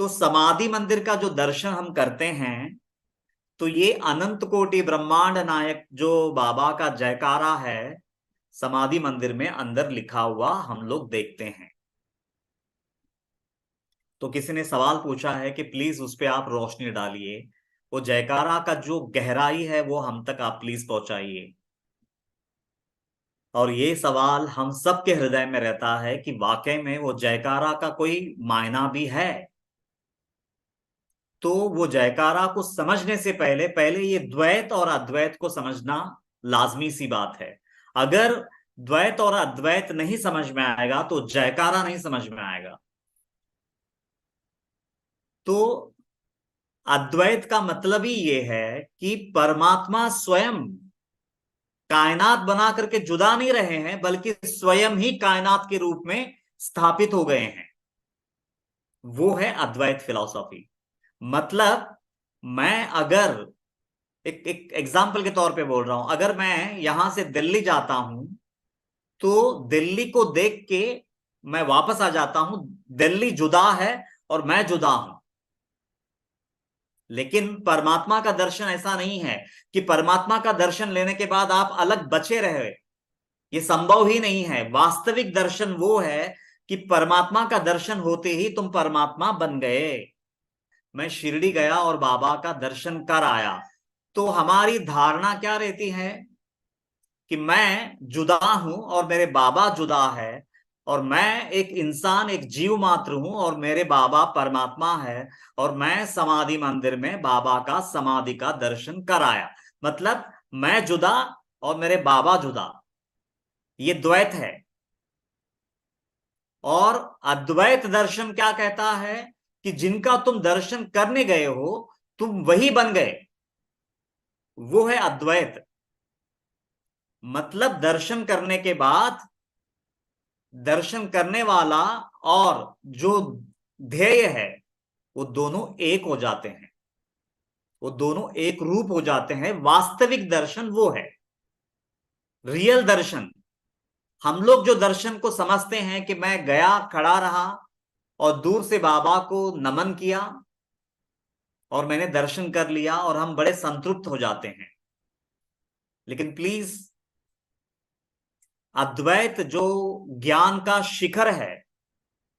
तो समाधि मंदिर का जो दर्शन हम करते हैं, तो ये अनंत कोटि ब्रह्मांड नायक जो बाबा का जयकारा है, समाधि मंदिर में अंदर लिखा हुआ हम लोग देखते हैं। तो किसी ने सवाल पूछा है कि प्लीज उस पे आप रोशनी डालिए, वो जयकारा का जो गहराई है वो हम तक आप प्लीज पहुंचाइए। और ये सवाल हम सबके हृदय में रहता है कि वाकई में वो जयकारा का कोई मायना भी है। तो वो जयकारा को समझने से पहले पहले ये द्वैत और अद्वैत को समझना लाजमी सी बात है। अगर द्वैत और अद्वैत नहीं समझ में आएगा तो जयकारा नहीं समझ में आएगा। तो अद्वैत का मतलब ही ये है कि परमात्मा स्वयं कायनात बना करके जुदा नहीं रहे हैं, बल्कि स्वयं ही कायनात के रूप में स्थापित हो गए हैं। वो है अद्वैत फिलॉसफी। मतलब मैं अगर एक एक एग्जाम्पल के तौर पे बोल रहा हूं, अगर मैं यहां से दिल्ली जाता हूं तो दिल्ली को देख के मैं वापस आ जाता हूं। दिल्ली जुदा है और मैं जुदा हूं। लेकिन परमात्मा का दर्शन ऐसा नहीं है कि परमात्मा का दर्शन लेने के बाद आप अलग बचे रहे। ये संभव ही नहीं है। वास्तविक दर्शन वो है कि परमात्मा का दर्शन होते ही तुम परमात्मा बन गए। मैं शिरडी गया और बाबा का दर्शन कर आया, तो हमारी धारणा क्या रहती है कि मैं जुदा हूं और मेरे बाबा जुदा है, और मैं एक इंसान, एक जीव मात्र हूं और मेरे बाबा परमात्मा है, और मैं समाधि मंदिर में बाबा का समाधि का दर्शन कराया। मतलब मैं जुदा और मेरे बाबा जुदा, ये द्वैत है। और अद्वैत दर्शन क्या कहता है कि जिनका तुम दर्शन करने गए हो तुम वही बन गए। वो है अद्वैत। मतलब दर्शन करने के बाद दर्शन करने वाला और जो ध्येय है वो दोनों एक हो जाते हैं। वो दोनों एक रूप हो जाते हैं। वास्तविक दर्शन वो है, रियल दर्शन। हम लोग जो दर्शन को समझते हैं कि मैं गया, खड़ा रहा और दूर से बाबा को नमन किया और मैंने दर्शन कर लिया और हम बड़े संतृप्त हो जाते हैं। लेकिन प्लीज, अद्वैत जो ज्ञान का शिखर है,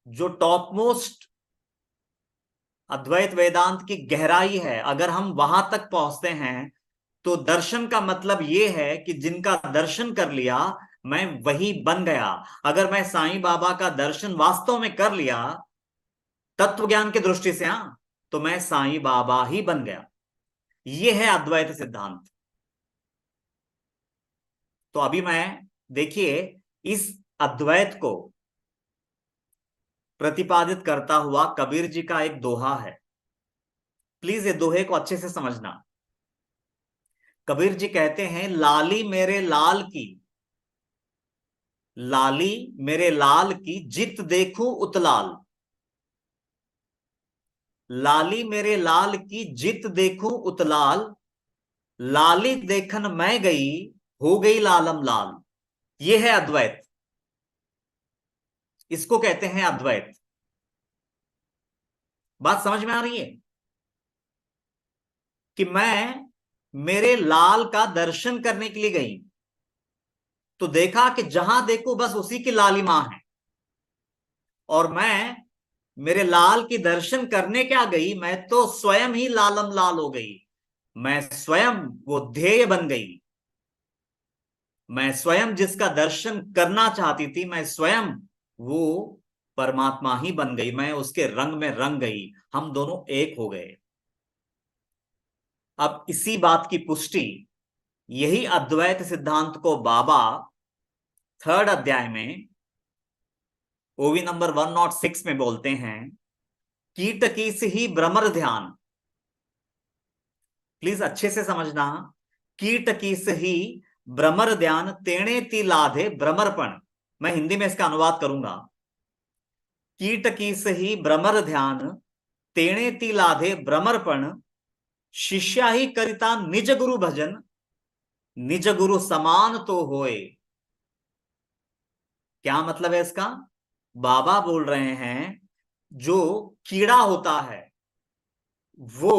जो टॉप मोस्ट अद्वैत वेदांत की गहराई है, अगर हम वहां तक पहुंचते हैं तो दर्शन का मतलब यह है कि जिनका दर्शन कर लिया मैं वही बन गया। अगर मैं साईं बाबा का दर्शन वास्तव में कर लिया तत्व ज्ञान की दृष्टि से, हां, तो मैं साईं बाबा ही बन गया। यह है अद्वैत सिद्धांत। तो अभी मैं, देखिए, इस अद्वैत को प्रतिपादित करता हुआ कबीर जी का एक दोहा है। प्लीज ये दोहे को अच्छे से समझना। कबीर जी कहते हैं, लाली मेरे लाल की, लाली मेरे लाल की जित देखूं उतलाल। लाली मेरे लाल की जित देखूं उतलाल, लाली देखन मैं गई हो गई लालम लाल। ये है अद्वैत। इसको कहते हैं अद्वैत। बात समझ में आ रही है कि मैं मेरे लाल का दर्शन करने के लिए गई तो देखा कि जहां देखो बस उसी की लालिमा है। और मैं मेरे लाल की दर्शन करने क्या गई, मैं तो स्वयं ही लालम लाल हो गई। मैं स्वयं वो ध्येय बन गई। मैं स्वयं जिसका दर्शन करना चाहती थी, मैं स्वयं वो परमात्मा ही बन गई। मैं उसके रंग में रंग गई। हम दोनों एक हो गए। अब इसी बात की पुष्टि, यही अद्वैत सिद्धांत को बाबा 3rd अध्याय में ओवी नंबर 106 में बोलते हैं, कीट की से ही भ्रमर ध्यान। प्लीज अच्छे से समझना। कीट की से ही भ्रमर ध्यान तेणे ती लाधे भ्रमरपण। मैं हिंदी में इसका अनुवाद करूंगा। कीट की से ही भ्रमर ध्यान तेणे ती लाधे भ्रमरपण, शिष्या ही करिता निज गुरु भजन, निज गुरु समान तो होए। क्या मतलब है इसका? बाबा बोल रहे हैं जो कीड़ा होता है वो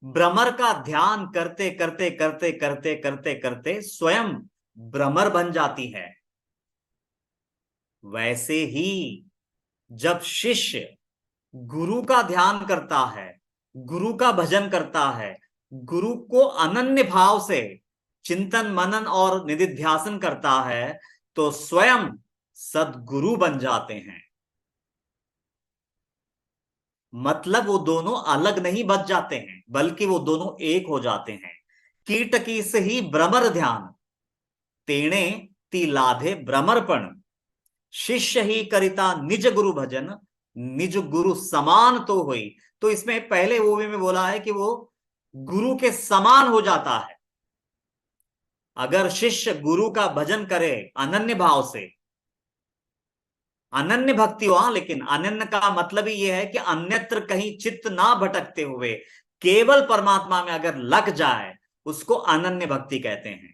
भ्रमर का ध्यान करते करते करते करते करते करते स्वयं भ्रमर बन जाती है, वैसे ही जब शिष्य गुरु का ध्यान करता है, गुरु का भजन करता है, गुरु को अनन्य भाव से चिंतन मनन और निधिध्यासन करता है, तो स्वयं सद्गुरु बन जाते हैं। मतलब वो दोनों अलग नहीं बच जाते हैं, बल्कि वो दोनों एक हो जाते हैं। कीट की से ही भ्रमर ध्यान, तेणे ती लाधे भ्रमरपण, शिष्य ही करिता निज गुरु भजन, निज गुरु समान तो हुई। तो इसमें पहले ओवी में बोला है कि वो गुरु के समान हो जाता है। अगर शिष्य गुरु का भजन करे अनन्य भाव से, अनन्य भक्ति हो, लेकिन अनन्य का मतलब ही यह है कि अन्यत्र कहीं चित्त ना भटकते हुए केवल परमात्मा में अगर लग जाए, उसको अनन्य भक्ति कहते हैं।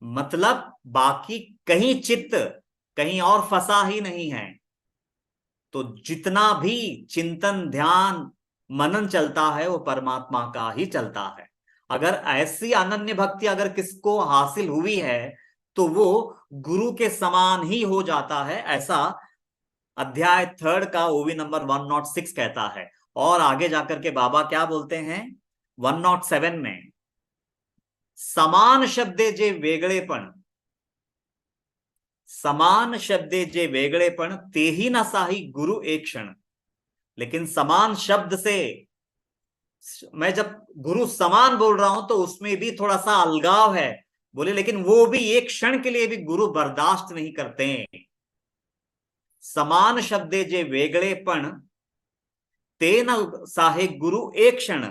मतलब बाकी कहीं चित्त कहीं और फंसा ही नहीं है। तो जितना भी चिंतन ध्यान मनन चलता है वो परमात्मा का ही चलता है। अगर ऐसी अनन्य भक्ति अगर किसको हासिल हुई है तो वो गुरु के समान ही हो जाता है, ऐसा अध्याय 3 का ओवी नंबर 106 कहता है। और आगे जाकर के बाबा क्या बोलते हैं 107 में, समान शब्दे जे वेगळेपण, समान शब्दे जे वेगळेपण तेही नसाही गुरु एक क्षण। लेकिन समान शब्द से मैं जब गुरु समान बोल रहा हूं तो उसमें भी थोड़ा सा अलगाव है। बोले लेकिन वो भी एक क्षण के लिए भी गुरु बर्दाश्त नहीं करते। समान शब्दे जे वेगळेपण ते न साहे गुरु एक क्षण,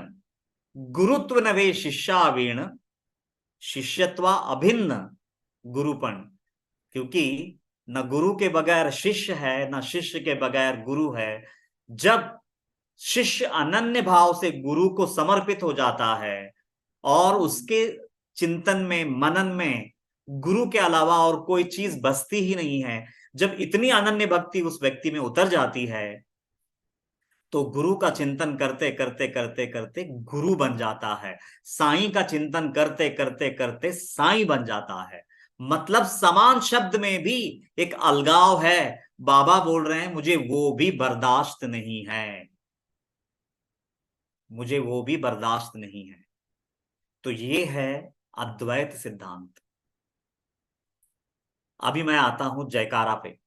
गुरुत्व नवे शिष्यावीण, शिष्यत्वा अभिन्न गुरुपण। क्योंकि न गुरु के बगैर शिष्य है, न शिष्य के बगैर गुरु है। जब शिष्य अनन्य भाव से गुरु को समर्पित हो जाता है और उसके चिंतन में मनन में गुरु के अलावा और कोई चीज बसती ही नहीं है, जब इतनी अनन्य भक्ति उस व्यक्ति में उतर जाती है तो गुरु का चिंतन करते करते करते करते गुरु बन जाता है। साईं का चिंतन करते करते करते साईं बन जाता है। मतलब समान शब्द में भी एक अलगाव है। बाबा बोल रहे हैं मुझे वो भी बर्दाश्त नहीं है, मुझे वो भी बर्दाश्त नहीं है। तो ये है अद्वैत सिद्धांत। अभी मैं आता हूं जयकारा पे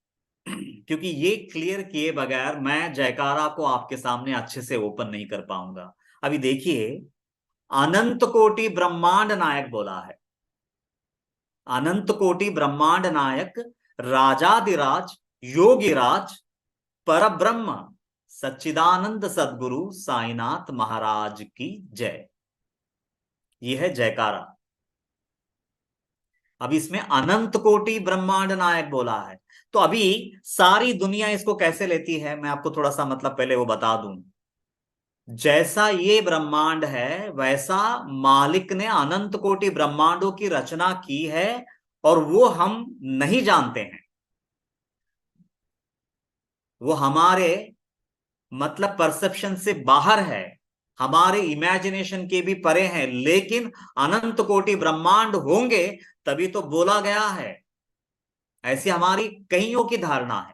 क्योंकि ये क्लियर किए बगैर मैं जयकारा को आपके सामने अच्छे से ओपन नहीं कर पाऊंगा। अभी देखिए, अनंत कोटि ब्रह्मांड नायक बोला है, अनंत कोटि ब्रह्मांड नायक राजाधिराज योगिराज परब्रह्म सच्चिदानंद सदगुरु साईनाथ महाराज की जय। यह है जयकारा। अब इसमें अनंत कोटि ब्रह्मांड नायक बोला है, तो अभी सारी दुनिया इसको कैसे लेती है मैं आपको थोड़ा सा मतलब पहले वो बता दूं। जैसा ये ब्रह्मांड है वैसा मालिक ने अनंत कोटि ब्रह्मांडों की रचना की है और वो हम नहीं जानते हैं। वो हमारे मतलब परसेप्शन से बाहर है, हमारे इमेजिनेशन के भी परे हैं। लेकिन अनंत कोटि ब्रह्मांड होंगे तभी तो बोला गया है, ऐसी हमारी कईयों की धारणा है।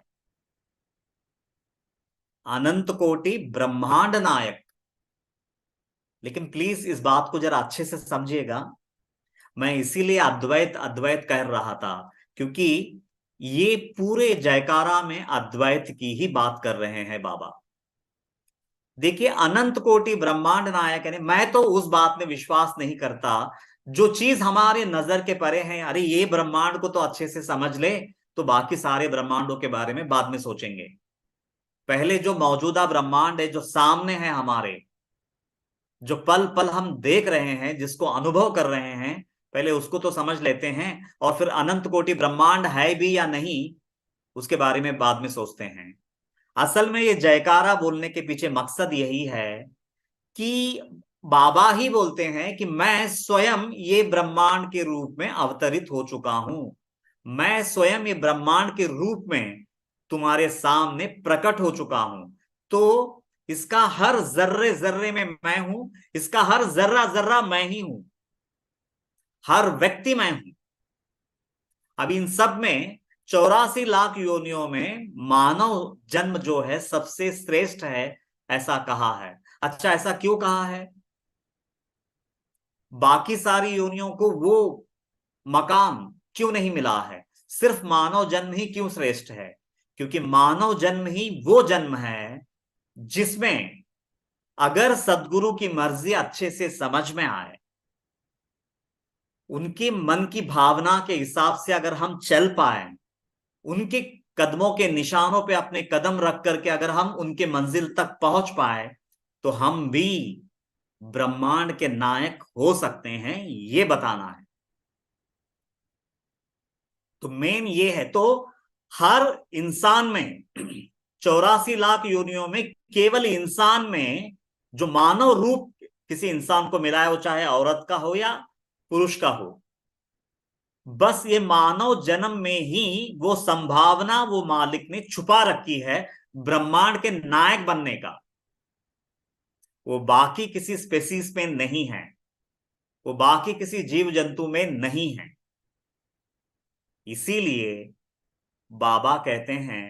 अनंत कोटि ब्रह्मांड नायक। लेकिन प्लीज इस बात को जरा अच्छे से समझिएगा, मैं इसीलिए अद्वैत अद्वैत कह रहा था क्योंकि ये पूरे जयकारा में अद्वैत की ही बात कर रहे हैं बाबा। देखिए, अनंत कोटि ब्रह्मांड नायक है, मैं तो उस बात में विश्वास नहीं करता जो चीज हमारे नजर के परे है। अरे ये ब्रह्मांड को तो अच्छे से समझ ले तो बाकी सारे ब्रह्मांडों के बारे में बाद में सोचेंगे। पहले जो मौजूदा ब्रह्मांड है जो सामने है हमारे, जो पल पल हम देख रहे हैं, जिसको अनुभव कर रहे हैं, पहले उसको तो समझ लेते हैं और फिर अनंत कोटि ब्रह्मांड है भी या नहीं उसके बारे में बाद में सोचते हैं। असल में ये जयकारा बोलने के पीछे मकसद यही है कि बाबा ही बोलते हैं कि मैं स्वयं ये ब्रह्मांड के रूप में अवतरित हो चुका हूं। मैं स्वयं ये ब्रह्मांड के रूप में तुम्हारे सामने प्रकट हो चुका हूं। तो इसका हर जर्रे जर्रे में मैं हूं, इसका हर जर्रा जर्रा मैं ही हूं, हर व्यक्ति मैं हूं। अब इन सब में 84 लाख योनियों में मानव जन्म जो है सबसे श्रेष्ठ है, ऐसा कहा है। अच्छा, ऐसा क्यों कहा है? बाकी सारी योनियों को वो मकाम क्यों नहीं मिला है, सिर्फ मानव जन्म ही क्यों श्रेष्ठ है? क्योंकि मानव जन्म ही वो जन्म है जिसमें अगर सदगुरु की मर्जी अच्छे से समझ में आए, उनके मन की भावना के हिसाब से अगर हम चल पाए, उनके कदमों के निशानों पे अपने कदम रख करके अगर हम उनके मंजिल तक पहुंच पाए, तो हम भी ब्रह्मांड के नायक हो सकते हैं, ये बताना है। तो मेन ये है। तो हर इंसान में 84 लाख योनियों में केवल इंसान में जो मानव रूप किसी इंसान को मिला है, वो चाहे औरत का हो या पुरुष का हो, बस ये मानव जन्म में ही वो संभावना वो मालिक ने छुपा रखी है ब्रह्मांड के नायक बनने का। वो बाकी किसी स्पेसीज में नहीं है, वो बाकी किसी जीव जंतु में नहीं है। इसीलिए बाबा कहते हैं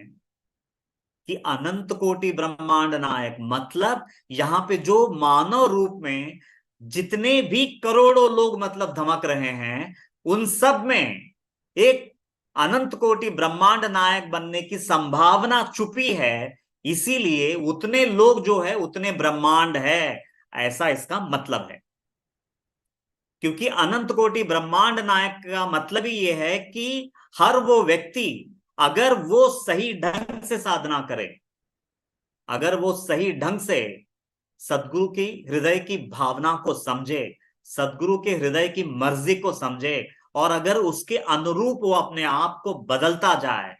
कि अनंत कोटि ब्रह्मांड नायक, मतलब यहां पे जो मानव रूप में जितने भी करोड़ों लोग मतलब धमक रहे हैं, उन सब में एक अनंत कोटि ब्रह्मांड नायक बनने की संभावना छुपी है। इसीलिए उतने लोग जो है उतने ब्रह्मांड है, ऐसा इसका मतलब है। क्योंकि अनंत कोटि ब्रह्मांड नायक का मतलब ही यह है कि हर वो व्यक्ति अगर वो सही ढंग से साधना करे, अगर वो सही ढंग से सदगुरु की हृदय की भावना को समझे, सदगुरु के हृदय की मर्जी को समझे, और अगर उसके अनुरूप वो अपने आप को बदलता जाए,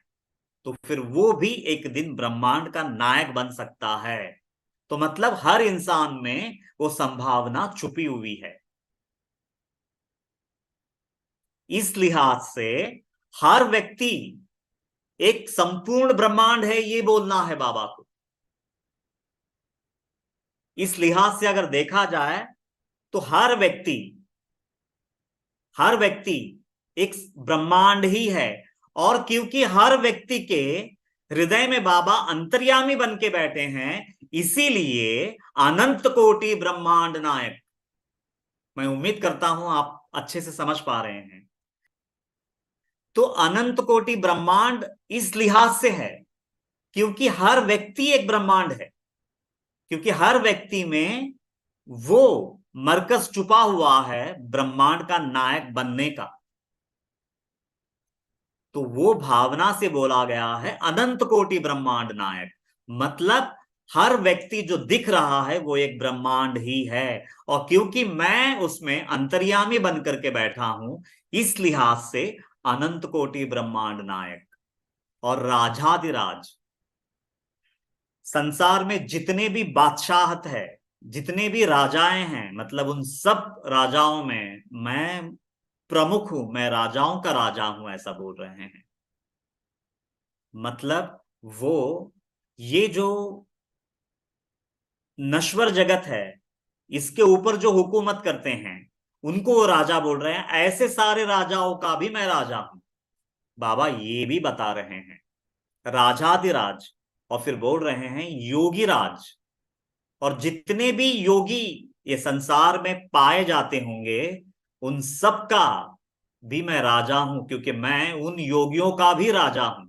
तो फिर वो भी एक दिन ब्रह्मांड का नायक बन सकता है। तो मतलब हर इंसान में वो संभावना छुपी हुई है। इस लिहाज से हर व्यक्ति एक संपूर्ण ब्रह्मांड है, ये बोलना है बाबा को। इस लिहाज से अगर देखा जाए तो हर व्यक्ति एक ब्रह्मांड ही है। और क्योंकि हर व्यक्ति के हृदय में बाबा अंतर्यामी बन के बैठे हैं, इसीलिए अनंत कोटि ब्रह्मांड नायक। मैं उम्मीद करता हूं आप अच्छे से समझ पा रहे हैं। तो अनंत कोटि ब्रह्मांड इस लिहाज से है क्योंकि हर व्यक्ति एक ब्रह्मांड है, क्योंकि हर व्यक्ति में वो मरकज छुपा हुआ है ब्रह्मांड का नायक बनने का। तो वो भावना से बोला गया है अनंत कोटि ब्रह्मांड नायक, मतलब हर व्यक्ति जो दिख रहा है वो एक ब्रह्मांड ही है। और क्योंकि मैं उसमें अंतर्यामी बन करके बैठा हूं, इस लिहाज से अनंत कोटि ब्रह्मांड नायक और राजाधिराज। संसार में जितने भी बादशाहत है, जितने भी राजाएं हैं, मतलब उन सब राजाओं में मैं प्रमुख हूं, मैं राजाओं का राजा हूं, ऐसा बोल रहे हैं। मतलब वो ये जो नश्वर जगत है, इसके ऊपर जो हुकूमत करते हैं, उनको वो राजा बोल रहे हैं। ऐसे सारे राजाओं का भी मैं राजा हूं, बाबा ये भी बता रहे हैं। राजाधिराज, और फिर बोल रहे हैं योगी राज। और जितने भी योगी ये संसार में पाए जाते होंगे, उन सब का भी मैं राजा हूं, क्योंकि मैं उन योगियों का भी राजा हूं,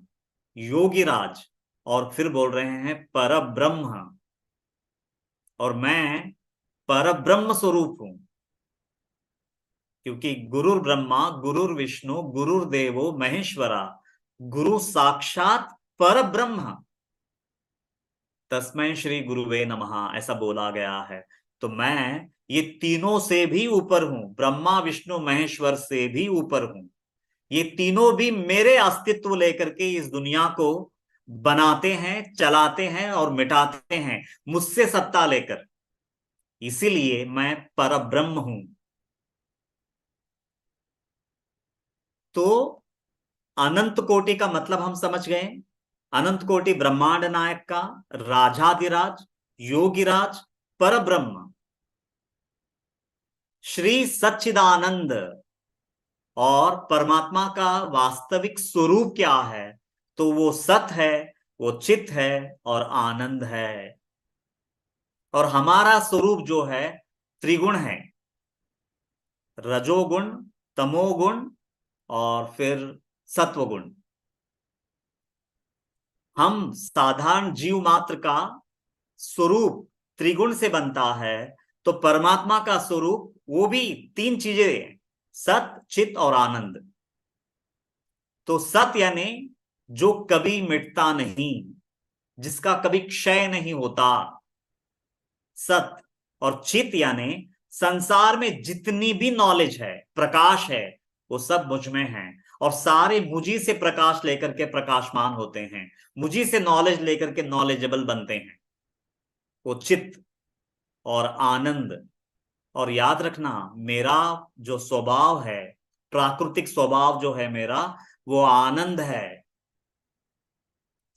योगी राज। और फिर बोल रहे हैं पर ब्रह्म, और मैं पर ब्रह्म स्वरूप हूं। क्योंकि गुरुर ब्रह्मा गुरुर विष्णु गुरुर्देवो महेश्वरा, गुरु साक्षात पर ब्रह्म, तस्मै श्री गुरुवे नमः, ऐसा बोला गया है। तो मैं ये तीनों से भी ऊपर हूं, ब्रह्मा विष्णु महेश्वर से भी ऊपर हूं। ये तीनों भी मेरे अस्तित्व लेकर के इस दुनिया को बनाते हैं, चलाते हैं और मिटाते हैं, मुझसे सत्ता लेकर। इसीलिए मैं परब्रह्म हूं। तो अनंत कोटि का मतलब हम समझ गए। अनंत कोटि ब्रह्मांड नायक का, राजाधिराज, योगिराज, परब्रह्म, श्री सच्चिदानंद। और परमात्मा का वास्तविक स्वरूप क्या है? तो वो सत है, वो चित है और आनंद है। और हमारा स्वरूप जो है त्रिगुण है, रजोगुण, तमोगुण और फिर सत्वगुण। हम साधारण जीव मात्र का स्वरूप त्रिगुण से बनता है, तो परमात्मा का स्वरूप वो भी तीन चीजें हैं, सत, चित और आनंद। तो सत यानी जो कभी मिटता नहीं, जिसका कभी क्षय नहीं होता, सत। और चित यानी संसार में जितनी भी नॉलेज है, प्रकाश है, वो सब मुझ में है। और सारे मुझी से प्रकाश लेकर के प्रकाशमान होते हैं, मुझी से नॉलेज लेकर के नॉलेजेबल बनते हैं, वो चित और आनंद। और याद रखना, मेरा जो स्वभाव है, प्राकृतिक स्वभाव जो है मेरा, वो आनंद है,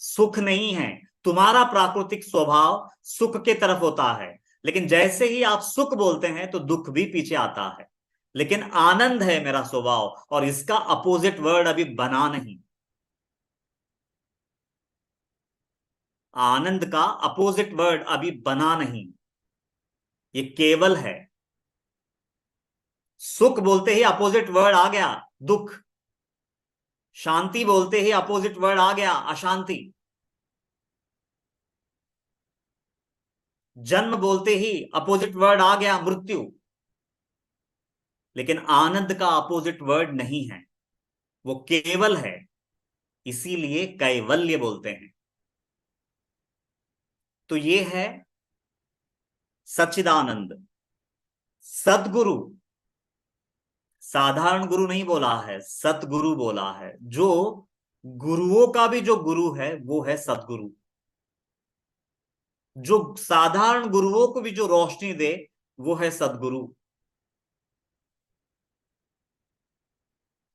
सुख नहीं है। तुम्हारा प्राकृतिक स्वभाव सुख के तरफ होता है, लेकिन जैसे ही आप सुख बोलते हैं तो दुख भी पीछे आता है। लेकिन आनंद है मेरा स्वभाव, और इसका अपोजिट वर्ड अभी बना नहीं। आनंद का अपोजिट वर्ड अभी बना नहीं, ये केवल है। सुख बोलते ही अपोजिट वर्ड आ गया दुख, शांति बोलते ही अपोजिट वर्ड आ गया अशांति, जन्म बोलते ही अपोजिट वर्ड आ गया मृत्यु। लेकिन आनंद का अपोजिट वर्ड नहीं है, वो केवल है, इसीलिए कैवल्य बोलते हैं। तो ये है सच्चिदानंद। सदगुरु, साधारण गुरु नहीं बोला है, सतगुरु बोला है। जो गुरुओं का भी जो गुरु है वो है सदगुरु, जो साधारण गुरुओं को भी जो रोशनी दे वो है सदगुरु।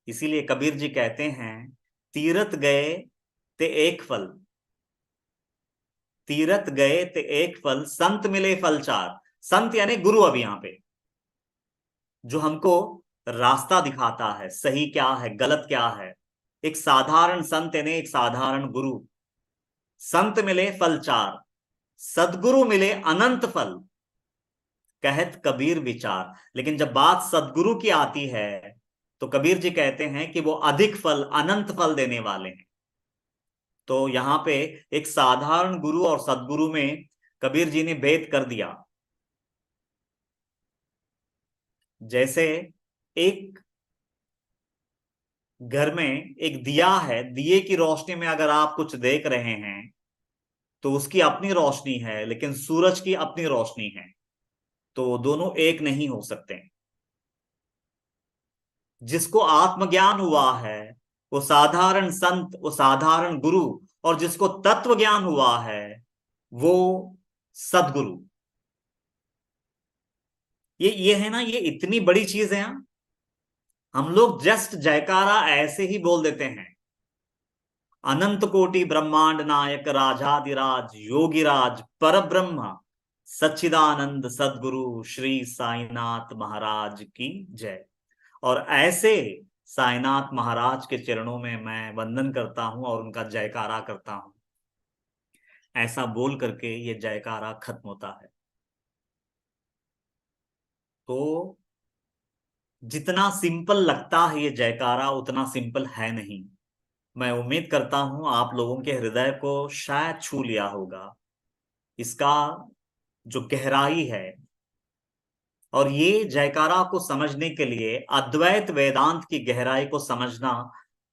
इसीलिए कबीर जी कहते हैं, तीरथ गए ते एक फल, तीरथ गए ते एक फल, संत मिले फल चार। संत यानी गुरु, अब यहां पे जो हमको रास्ता दिखाता है, सही क्या है गलत क्या है। एक साधारण संत यानी एक साधारण गुरु। संत मिले फल चार, सदगुरु मिले अनंत फल, कहत कबीर विचार। लेकिन जब बात सदगुरु की आती है तो कबीर जी कहते हैं कि वो अधिक फल, अनंत फल देने वाले हैं। तो यहां पे एक साधारण गुरु और सदगुरु में कबीर जी ने भेद कर दिया। जैसे एक घर में एक दिया है, दिए की रोशनी में अगर आप कुछ देख रहे हैं तो उसकी अपनी रोशनी है, लेकिन सूरज की अपनी रोशनी है, तो दोनों एक नहीं हो सकते। जिसको आत्मज्ञान हुआ है वो साधारण संत, वो साधारण गुरु, और जिसको तत्व ज्ञान हुआ है वो सदगुरु। ये है ना, ये इतनी बड़ी चीज है। हम लोग जस्ट जयकारा ऐसे ही बोल देते हैं, अनंत कोटि ब्रह्मांड नायक, राजाधिराज, योगिराज, परब्रह्म, सच्चिदानंद सदगुरु श्री साईनाथ महाराज की जय। और ऐसे साईनाथ महाराज के चरणों में मैं वंदन करता हूं और उनका जयकारा करता हूं। ऐसा बोल करके ये जयकारा खत्म होता है। तो जितना सिंपल लगता है ये जयकारा, उतना सिंपल है नहीं। मैं उम्मीद करता हूं आप लोगों के हृदय को शायद छू लिया होगा इसका जो गहराई है। और ये जयकारा को समझने के लिए अद्वैत वेदांत की गहराई को समझना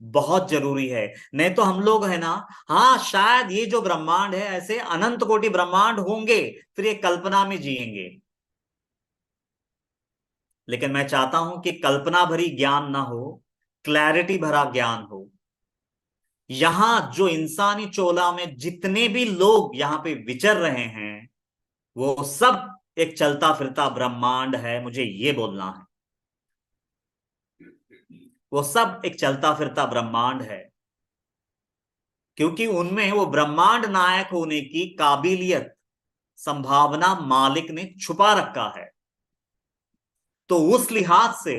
बहुत जरूरी है। नहीं तो हम लोग है ना, हाँ शायद ये जो ब्रह्मांड है ऐसे अनंत कोटि ब्रह्मांड होंगे, फिर ये कल्पना में जिएंगे। लेकिन मैं चाहता हूं कि कल्पना भरी ज्ञान ना हो, क्लैरिटी भरा ज्ञान हो। यहां जो इंसानी चोला में जितने भी लोग यहां पे विचर रहे हैं वो सब एक चलता फिरता ब्रह्मांड है, मुझे ये बोलना है। वो सब एक चलता फिरता ब्रह्मांड है। क्योंकि उनमें वो ब्रह्मांड नायक होने की काबिलियत, संभावना मालिक ने छुपा रखा है। तो उस लिहाज से,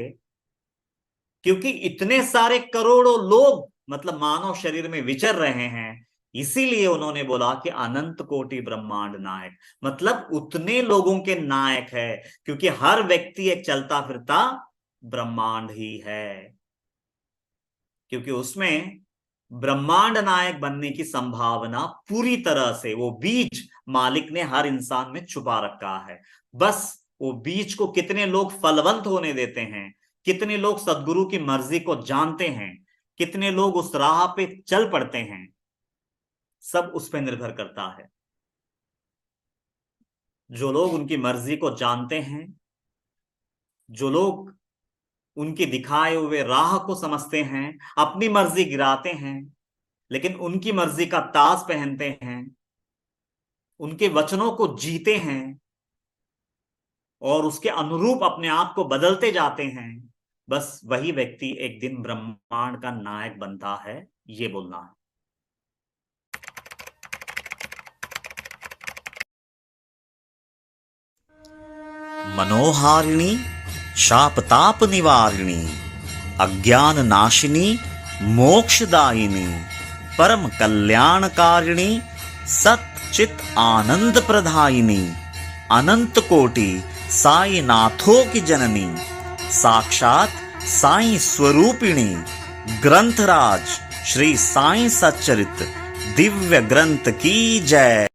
क्योंकि इतने सारे करोड़ों लोग मतलब मानव शरीर में विचर रहे हैं, इसीलिए उन्होंने बोला कि अनंत कोटि ब्रह्मांड नायक, मतलब उतने लोगों के नायक है, क्योंकि हर व्यक्ति एक चलता फिरता ब्रह्मांड ही है। क्योंकि उसमें ब्रह्मांड नायक बनने की संभावना पूरी तरह से वो बीज मालिक ने हर इंसान में छुपा रखा है। बस वो बीज को कितने लोग फलवंत होने देते हैं, कितने लोग सदगुरु की मर्जी को जानते हैं, कितने लोग उस राह पे चल पड़ते हैं, सब उस पर निर्भर करता है। जो लोग उनकी मर्जी को जानते हैं, जो लोग उनकी दिखाए हुए राह को समझते हैं, अपनी मर्जी गिराते हैं, लेकिन उनकी मर्जी का ताज पहनते हैं, उनके वचनों को जीते हैं और उसके अनुरूप अपने आप को बदलते जाते हैं, बस वही व्यक्ति एक दिन ब्रह्मांड का नायक बनता है, ये बोलना है। मनोहारिणी शापताप निवारिणी अज्ञान नाशिनी मोक्षदायिनी परम कल्याणकारिणी सच्चित आनंद प्रदायिनी अनंत कोटि साई नाथों की जननी साक्षात साई स्वरूपिणी ग्रंथराज श्री साई सच्चरित दिव्य ग्रंथ की जय।